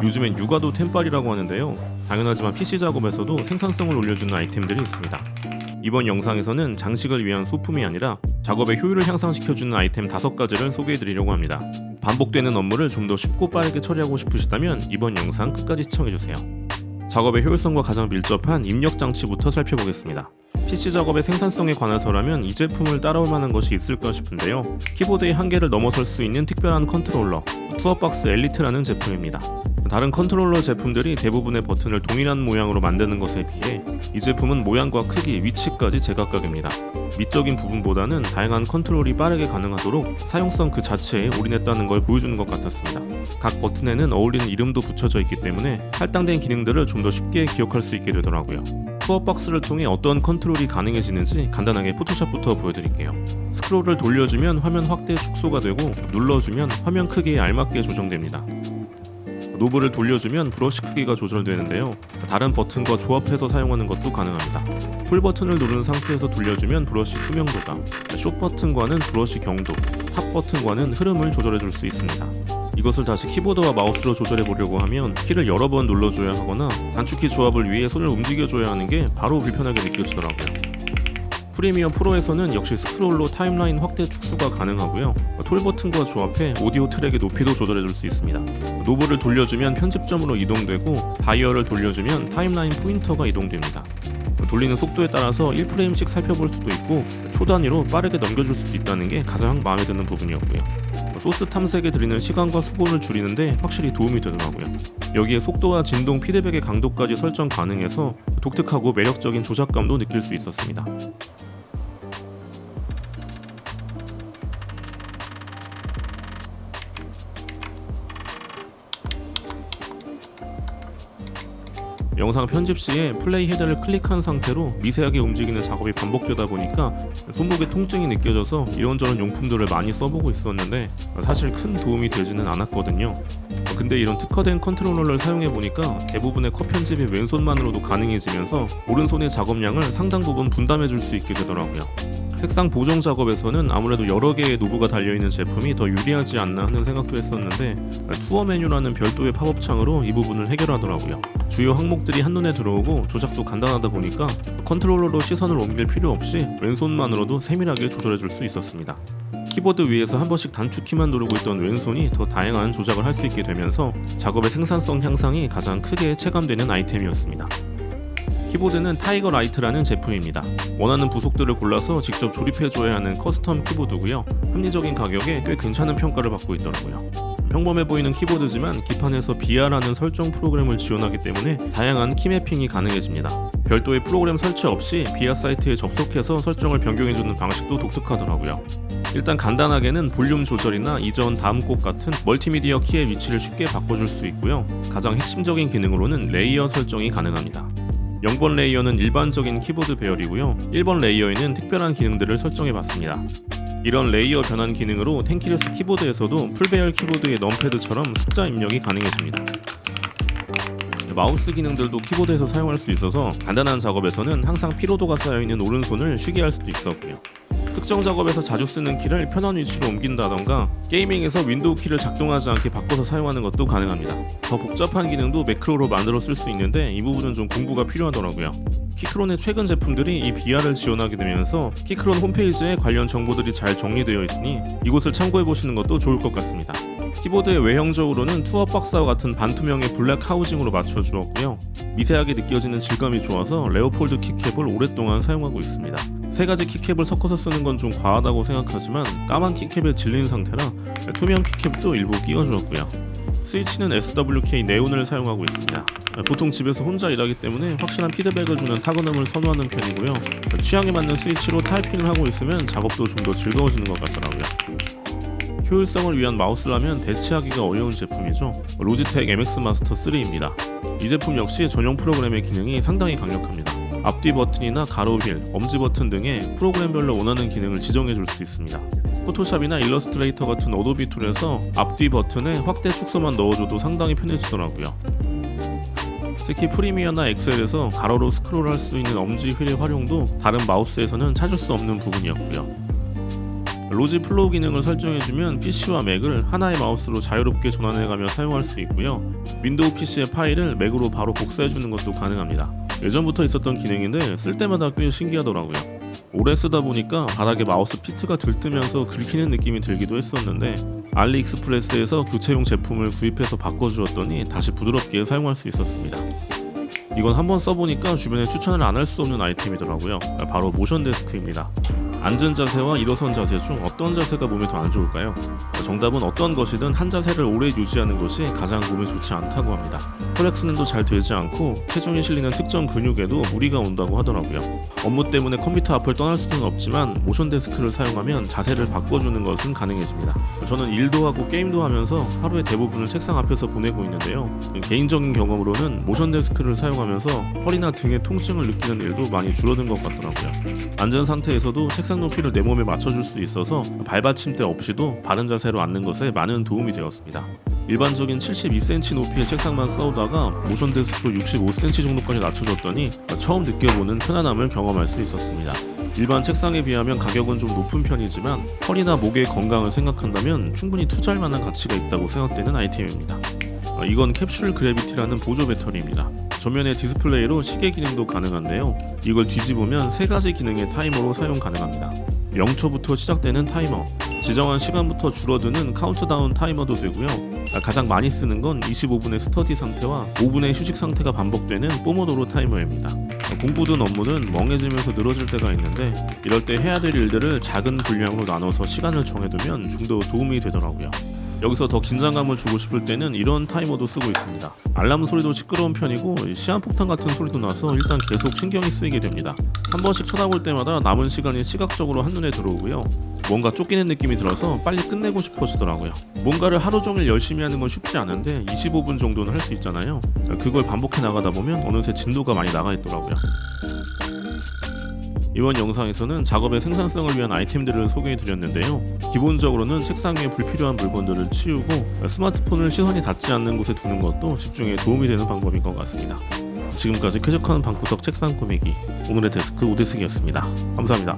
요즘엔 육아도 템빨이라고 하는데요. 당연하지만 PC 작업에서도 생산성을 올려주는 아이템들이 있습니다. 이번 영상에서는 장식을 위한 소품이 아니라 작업의 효율을 향상시켜주는 아이템 5가지를 소개해드리려고 합니다. 반복되는 업무를 좀 더 쉽고 빠르게 처리하고 싶으시다면 이번 영상 끝까지 시청해주세요. 작업의 효율성과 가장 밀접한 입력 장치부터 살펴보겠습니다. PC 작업의 생산성에 관해서라면 이 제품을 따라올 만한 것이 있을까 싶은데요. 키보드의 한계를 넘어설 수 있는 특별한 컨트롤러, 투어박스 엘리트라는 제품입니다. 다른 컨트롤러 제품들이 대부분의 버튼을 동일한 모양으로 만드는 것에 비해 이 제품은 모양과 크기, 위치까지 제각각입니다. 미적인 부분보다는 다양한 컨트롤이 빠르게 가능하도록 사용성 그 자체에 올인했다는 걸 보여주는 것 같았습니다. 각 버튼에는 어울리는 이름도 붙여져 있기 때문에 할당된 기능들을 좀 더 쉽게 기억할 수 있게 되더라고요. 투어박스를 통해 어떤 컨트롤이 가능해지는지 간단하게 포토샵부터 보여드릴게요. 스크롤을 돌려주면 화면 확대 축소가 되고 눌러주면 화면 크기에 알맞게 조정됩니다. 노브를 돌려주면 브러쉬 크기가 조절되는데요. 다른 버튼과 조합해서 사용하는 것도 가능합니다. 풀 버튼을 누른 상태에서 돌려주면 브러쉬 투명도가, 숏 버튼과는 브러쉬 경도, 탑 버튼과는 흐름을 조절해줄 수 있습니다. 이것을 다시 키보드와 마우스로 조절해 보려고 하면 키를 여러 번 눌러줘야 하거나 단축키 조합을 위해 손을 움직여줘야 하는 게 바로 불편하게 느껴지더라고요. 프리미어 프로에서는 역시 스크롤로 타임라인 확대 축소가 가능하고요. 톨 버튼과 조합해 오디오 트랙의 높이도 조절해줄 수 있습니다. 노브를 돌려주면 편집점으로 이동되고 다이얼을 돌려주면 타임라인 포인터가 이동됩니다. 돌리는 속도에 따라서 1프레임씩 살펴볼 수도 있고 초단위로 빠르게 넘겨줄 수도 있다는 게 가장 마음에 드는 부분이었고요. 소스 탐색에 들이는 시간과 수고를 줄이는데 확실히 도움이 되더라고요. 여기에 속도와 진동 피드백의 강도까지 설정 가능해서 독특하고 매력적인 조작감도 느낄 수 있었습니다. 영상 편집 시에 플레이 헤드를 클릭한 상태로 미세하게 움직이는 작업이 반복되다 보니까 손목에 통증이 느껴져서 이런저런 용품들을 많이 써보고 있었는데 사실 큰 도움이 되지는 않았거든요. 근데 이런 특화된 컨트롤러를 사용해보니까 대부분의 컷 편집이 왼손만으로도 가능해지면서 오른손의 작업량을 상당 부분 분담해줄 수 있게 되더라고요. 색상 보정 작업에서는 아무래도 여러 개의 노브가 달려있는 제품이 더 유리하지 않나 하는 생각도 했었는데 투어 메뉴라는 별도의 팝업 창으로 이 부분을 해결하더라고요. 주요 항목들이 한눈에 들어오고 조작도 간단하다 보니까 컨트롤러로 시선을 옮길 필요 없이 왼손만으로도 세밀하게 조절해줄 수 있었습니다. 키보드 위에서 한 번씩 단축키만 누르고 있던 왼손이 더 다양한 조작을 할 수 있게 되면서 작업의 생산성 향상이 가장 크게 체감되는 아이템이었습니다. 키보드는 타이거 라이트라는 제품입니다. 원하는 부속들을 골라서 직접 조립해줘야 하는 커스텀 키보드고요. 합리적인 가격에 꽤 괜찮은 평가를 받고 있더라고요. 평범해 보이는 키보드지만 기판에서 비아라는 설정 프로그램을 지원하기 때문에 다양한 키 매핑이 가능해집니다. 별도의 프로그램 설치 없이 비아 사이트에 접속해서 설정을 변경해주는 방식도 독특하더라고요. 일단 간단하게는 볼륨 조절이나 이전 다음 곡 같은 멀티미디어 키의 위치를 쉽게 바꿔줄 수 있고요. 가장 핵심적인 기능으로는 레이어 설정이 가능합니다. 0번 레이어는 일반적인 키보드 배열이고요. 1번 레이어에는 특별한 기능들을 설정해봤습니다. 이런 레이어 변환 기능으로 텐키레스 키보드에서도 풀배열 키보드의 넘패드처럼 숫자 입력이 가능해집니다. 마우스 기능들도 키보드에서 사용할 수 있어서 간단한 작업에서는 항상 피로도가 쌓여있는 오른손을 쉬게 할 수도 있었고요. 특정 작업에서 자주 쓰는 키를 편한 위치로 옮긴다던가 게이밍에서 윈도우 키를 작동하지 않게 바꿔서 사용하는 것도 가능합니다. 더 복잡한 기능도 매크로로 만들어 쓸 수 있는데 이 부분은 좀 공부가 필요하더라고요. 키크론의 최근 제품들이 이 비아를 지원하게 되면서 키크론 홈페이지에 관련 정보들이 잘 정리되어 있으니 이곳을 참고해보시는 것도 좋을 것 같습니다. 키보드의 외형적으로는 투어박스와 같은 반투명의 블랙 하우징으로 맞춰주었고요. 미세하게 느껴지는 질감이 좋아서 레오폴드 키캡을 오랫동안 사용하고 있습니다. 세 가지 키캡을 섞어서 쓰는 건 좀 과하다고 생각하지만 까만 키캡에 질린 상태라 투명 키캡도 일부 끼워주었고요. 스위치는 SWK 네온을 사용하고 있습니다. 보통 집에서 혼자 일하기 때문에 확실한 피드백을 주는 타건음을 선호하는 편이고요. 취향에 맞는 스위치로 타이핑을 하고 있으면 작업도 좀 더 즐거워지는 것 같더라고요. 효율성을 위한 마우스라면 대체하기가 어려운 제품이죠. 로지텍 MX 마스터 3입니다. 이 제품 역시 전용 프로그램의 기능이 상당히 강력합니다. 앞뒤 버튼이나 가로 휠, 엄지 버튼 등의 프로그램별로 원하는 기능을 지정해 줄 수 있습니다. 포토샵이나 일러스트레이터 같은 어도비 툴에서 앞뒤 버튼에 확대 축소만 넣어줘도 상당히 편해지더라고요. 특히 프리미어나 엑셀에서 가로로 스크롤할 수 있는 엄지 휠의 활용도 다른 마우스에서는 찾을 수 없는 부분이었고요. 로지 플로우 기능을 설정해주면 PC와 맥을 하나의 마우스로 자유롭게 전환해가며 사용할 수 있고요. 윈도우 PC의 파일을 맥으로 바로 복사해주는 것도 가능합니다. 예전부터 있었던 기능인데 쓸 때마다 꽤 신기하더라고요. 오래 쓰다 보니까 바닥에 마우스 피트가 들뜨면서 긁히는 느낌이 들기도 했었는데 알리익스프레스에서 교체용 제품을 구입해서 바꿔주었더니 다시 부드럽게 사용할 수 있었습니다. 이건 한번 써보니까 주변에 추천을 안 할 수 없는 아이템이더라고요. 바로 모션 데스크입니다. 앉은 자세와 일어선 자세 중 어떤 자세가 몸에 더 안 좋을까요? 정답은 어떤 것이든 한 자세를 오래 유지하는 것이 가장 몸에 좋지 않다고 합니다. 혈액순환도 잘 되지 않고 체중이 실리는 특정 근육에도 무리가 온다고 하더라고요. 업무 때문에 컴퓨터 앞을 떠날 수는 없지만 모션 데스크를 사용하면 자세를 바꿔주는 것은 가능해집니다. 저는 일도 하고 게임도 하면서 하루의 대부분을 책상 앞에서 보내고 있는데요. 개인적인 경험으로는 모션 데스크를 사용하면서 허리나 등의 통증을 느끼는 일도 많이 줄어든 것 같더라고요. 앉은 상태에서도 책상 높이를 내 몸에 맞춰줄 수 있어서 발받침대 없이도 바른 자세로 앉는 것에 많은 도움이 되었습니다. 일반적인 72cm 높이의 책상만 써오다가 모션 데스크로 65cm 정도까지 낮춰줬더니 처음 느껴보는 편안함을 경험할 수 있었습니다. 일반 책상에 비하면 가격은 좀 높은 편이지만 허리나 목의 건강을 생각한다면 충분히 투자할 만한 가치가 있다고 생각되는 아이템입니다. 이건 캡슐 그래비티라는 보조 배터리입니다. 전면에 디스플레이로 시계 기능도 가능한데요. 이걸 뒤집으면 3가지 기능의 타이머로 사용 가능합니다. 0초부터 시작되는 타이머, 지정한 시간부터 줄어드는 카운트다운 타이머도 되고요. 가장 많이 쓰는 건 25분의 스터디 상태와 5분의 휴식 상태가 반복되는 포모도로 타이머입니다. 공부든 업무든 멍해지면서 늘어질 때가 있는데 이럴 때 해야 될 일들을 작은 분량으로 나눠서 시간을 정해두면 좀 더 도움이 되더라고요. 여기서 더 긴장감을 주고 싶을 때는 이런 타이머도 쓰고 있습니다. 알람 소리도 시끄러운 편이고 시한폭탄 같은 소리도 나서 일단 계속 신경이 쓰이게 됩니다. 한 번씩 쳐다볼 때마다 남은 시간이 시각적으로 한눈에 들어오고요. 뭔가 쫓기는 느낌이 들어서 빨리 끝내고 싶어지더라고요. 뭔가를 하루 종일 열심히 하는 건 쉽지 않은데 25분 정도는 할 수 있잖아요. 그걸 반복해 나가다 보면 어느새 진도가 많이 나가 있더라고요. 이번 영상에서는 작업의 생산성을 위한 아이템들을 소개해드렸는데요. 기본적으로는 책상 위에 불필요한 물건들을 치우고 스마트폰을 시선이 닿지 않는 곳에 두는 것도 집중에 도움이 되는 방법인 것 같습니다. 지금까지 쾌적한 방구석 책상 꾸미기, 오늘의 데스크 오대승이었습니다. 감사합니다.